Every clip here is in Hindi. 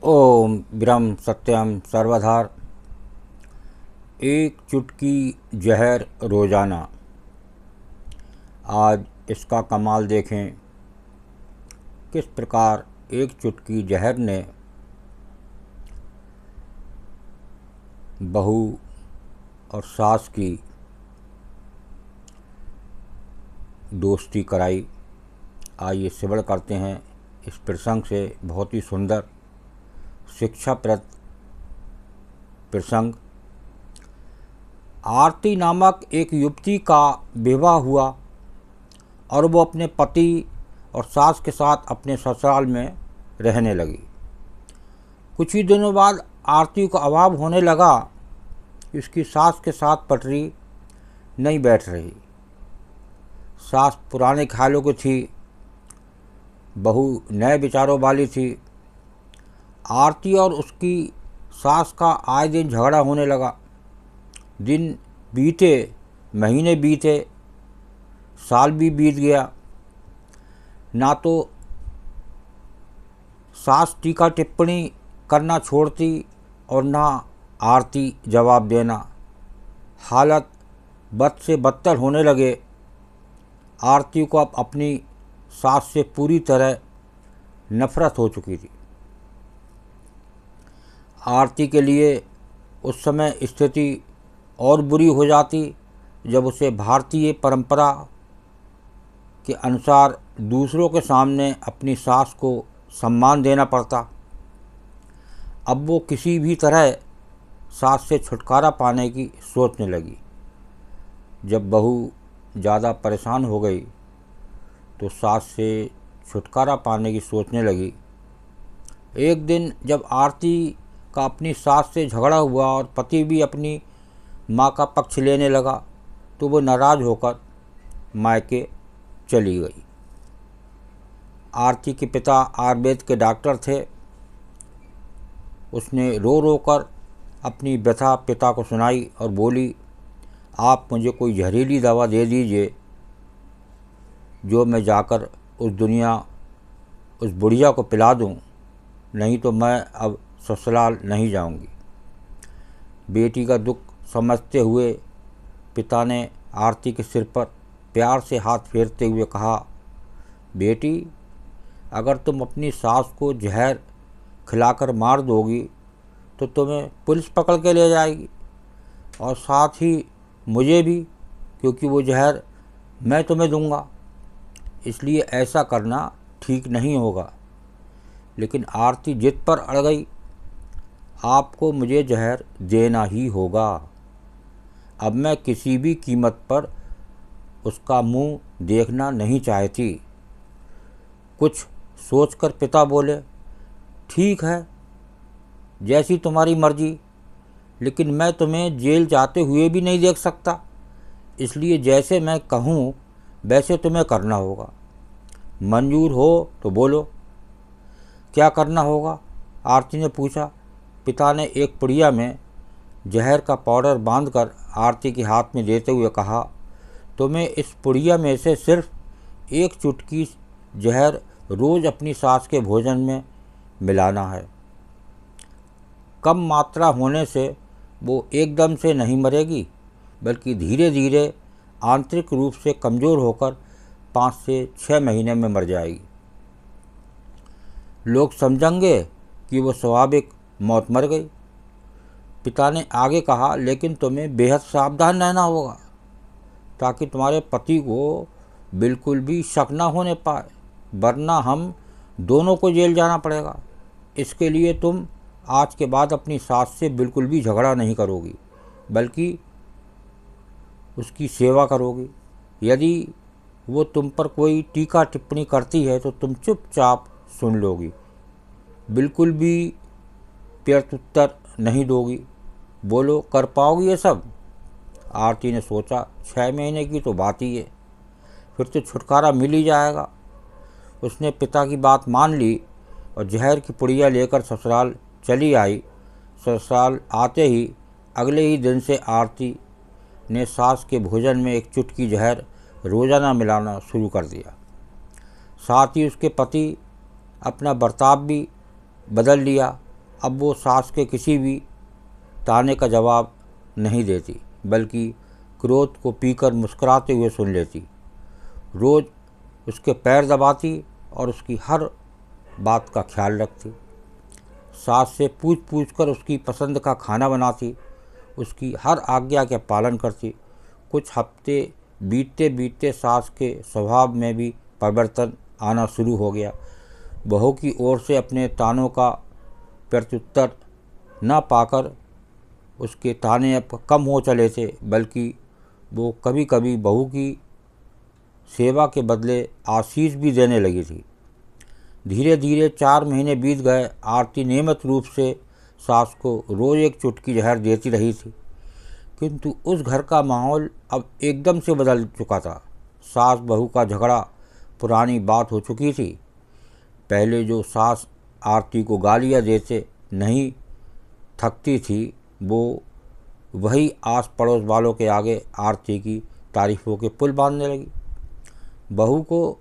ओम ब्रह्म सत्यम सर्वधार। एक चुटकी जहर रोजाना। आज इसका कमाल देखें, किस प्रकार एक चुटकी जहर ने बहू और सास की दोस्ती कराई। आइए श्रवण करते हैं इस प्रसंग से बहुत ही सुंदर शिक्षाप्रद प्रसंग। आरती नामक एक युवती का विवाह हुआ और वो अपने पति और सास के साथ अपने ससुराल में रहने लगी। कुछ ही दिनों बाद आरती को अभाव होने लगा। उसकी सास के साथ पटरी नहीं बैठ रही। सास पुराने ख्यालों की थी, बहू नए विचारों वाली थी। आरती और उसकी सास का आए दिन झगड़ा होने लगा। दिन बीते, महीने बीते, साल भी बीत गया। ना तो सास टीका टिप्पणी करना छोड़ती और ना आरती जवाब देना। हालत बद से बदतर होने लगे। आरती को अब अपनी सास से पूरी तरह नफरत हो चुकी थी। आरती के लिए उस समय स्थिति और बुरी हो जाती जब उसे भारतीय परंपरा के अनुसार दूसरों के सामने अपनी सास को सम्मान देना पड़ता। अब वो किसी भी तरह सास से छुटकारा पाने की सोचने लगी। जब बहू ज़्यादा परेशान हो गई तो सास से छुटकारा पाने की सोचने लगी। एक दिन जब आरती का अपनी सास से झगड़ा हुआ और पति भी अपनी माँ का पक्ष लेने लगा तो वो नाराज़ होकर मायके चली गई। आरती के पिता आयुर्वेद के डॉक्टर थे। उसने रो रो कर अपनी व्यथा पिता को सुनाई और बोली, आप मुझे कोई जहरीली दवा दे दीजिए जो मैं जाकर उस बुढ़िया को पिला दूं, नहीं तो मैं अब ससुराल नहीं जाऊंगी। बेटी का दुख समझते हुए पिता ने आरती के सिर पर प्यार से हाथ फेरते हुए कहा, बेटी, अगर तुम अपनी सास को जहर खिलाकर मार दोगी तो तुम्हें पुलिस पकड़ के ले जाएगी और साथ ही मुझे भी, क्योंकि वो जहर मैं तुम्हें दूंगा। इसलिए ऐसा करना ठीक नहीं होगा। लेकिन आरती जिद पर अड़ गई, आपको मुझे जहर देना ही होगा। अब मैं किसी भी कीमत पर उसका मुंह देखना नहीं चाहती। कुछ सोचकर पिता बोले, ठीक है, जैसी तुम्हारी मर्जी, लेकिन मैं तुम्हें जेल जाते हुए भी नहीं देख सकता। इसलिए जैसे मैं कहूँ वैसे तुम्हें करना होगा। मंजूर हो तो बोलो, क्या करना होगा? आरती ने पूछा। पिता ने एक पुड़िया में जहर का पाउडर बांधकर आरती के हाथ में देते हुए कहा, तुम्हें इस पुड़िया में से सिर्फ एक चुटकी जहर रोज़ अपनी सास के भोजन में मिलाना है। कम मात्रा होने से वो एकदम से नहीं मरेगी, बल्कि धीरे धीरे आंतरिक रूप से कमज़ोर होकर 5 से 6 महीने में मर जाएगी। लोग समझेंगे कि वो स्वाभाविक मौत मर गई। पिता ने आगे कहा, लेकिन तुम्हें बेहद सावधान रहना होगा ताकि तुम्हारे पति को बिल्कुल भी शक न होने पाए, वरना हम दोनों को जेल जाना पड़ेगा। इसके लिए तुम आज के बाद अपनी सास से बिल्कुल भी झगड़ा नहीं करोगी, बल्कि उसकी सेवा करोगी। यदि वो तुम पर कोई टीका टिप्पणी करती है तो तुम चुपचाप सुन लोगी, बिल्कुल भी प्रत्युत्तर नहीं दोगी। बोलो, कर पाओगी ये सब? आरती ने सोचा, 6 महीने की तो बात ही है, फिर तो छुटकारा मिल ही जाएगा। उसने पिता की बात मान ली और जहर की पुड़िया लेकर ससुराल चली आई। ससुराल आते ही अगले ही दिन से आरती ने सास के भोजन में एक चुटकी जहर रोज़ाना मिलाना शुरू कर दिया। साथ ही उसके पति अपना बर्ताव भी बदल लिया अब वो सास के किसी भी ताने का जवाब नहीं देती, बल्कि क्रोध को पीकर मुस्कुराते हुए सुन लेती। रोज़ उसके पैर दबाती और उसकी हर बात का ख्याल रखती। सास से पूछ पूछ कर उसकी पसंद का खाना बनाती, उसकी हर आज्ञा का पालन करती। कुछ हफ्ते बीतते बीतते सास के स्वभाव में भी परिवर्तन आना शुरू हो गया। बहू की ओर से अपने तानों का प्रत्युत्तर न पाकर उसके ताने अब कम हो चले थे, बल्कि वो कभी कभी बहू की सेवा के बदले आशीष भी देने लगी थी। धीरे धीरे 4 महीने बीत गए। आरती नियमित रूप से सास को रोज़ एक चुटकी जहर देती रही थी, किंतु उस घर का माहौल अब एकदम से बदल चुका था। सास बहू का झगड़ा पुरानी बात हो चुकी थी। पहले जो सास आरती को गालियाँ देते नहीं थकती थी, वो वही आस पड़ोस वालों के आगे आरती की तारीफ़ों के पुल बांधने लगी। बहू को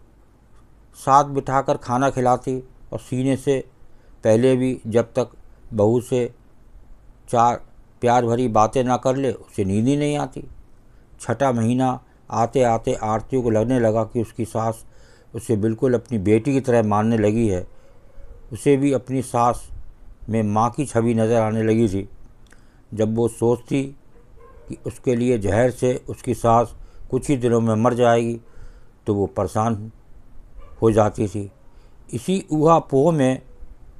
साथ बिठाकर खाना खिलाती और सीने से पहले भी जब तक बहू से 4 प्यार भरी बातें ना कर ले, उसे नींद ही नहीं आती। 6ठा महीना आते आते आरती को लगने लगा कि उसकी सास उसे बिल्कुल अपनी बेटी की तरह मानने लगी है। उसे भी अपनी सास में माँ की छवि नज़र आने लगी थी। जब वो सोचती कि उसके लिए जहर से उसकी सास कुछ ही दिनों में मर जाएगी, तो वो परेशान हो जाती थी। इसी ऊहापोह में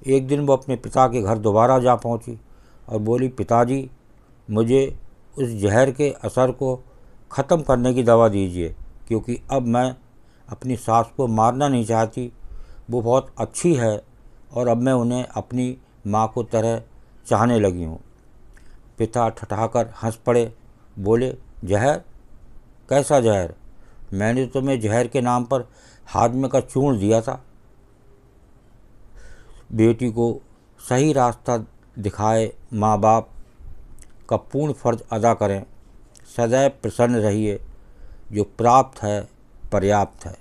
एक दिन वो अपने पिता के घर दोबारा जा पहुंची और बोली, पिताजी, मुझे उस जहर के असर को ख़त्म करने की दवा दीजिए, क्योंकि अब मैं अपनी सास को मारना नहीं चाहती। वो बहुत अच्छी है और अब मैं उन्हें अपनी माँ को तरह चाहने लगी हूँ। पिता ठठाकर हंस पड़े, बोले, जहर? कैसा जहर? मैंने तुम्हें जहर के नाम पर हाजमे का चूर्ण दिया था। बेटी को सही रास्ता दिखाए माँ बाप का पूर्ण फर्ज अदा करें। सदैव प्रसन्न रहिए, जो प्राप्त है पर्याप्त है।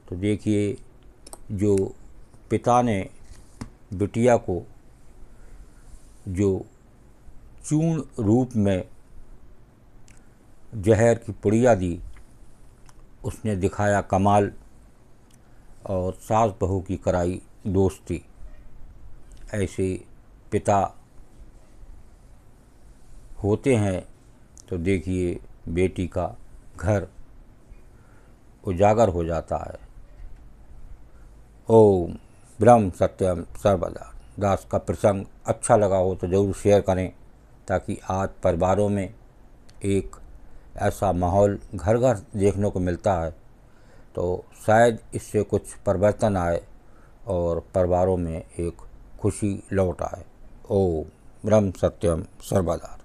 तो देखिए, जो पिता ने बिटिया को जो चूर्ण रूप में जहर की पुड़िया दी, उसने दिखाया कमाल और सास बहू की कराई दोस्ती। ऐसे पिता होते हैं तो देखिए बेटी का घर उजागर हो जाता है। ओम ब्रह्म सत्यम सर्वदा दास का प्रसंग अच्छा लगा हो तो ज़रूर शेयर करें, ताकि आज परिवारों में एक ऐसा माहौल घर घर देखने को मिलता है, तो शायद इससे कुछ परिवर्तन आए और परिवारों में एक खुशी लौट आए। ओम ब्रह्म सत्यम सर्वदा।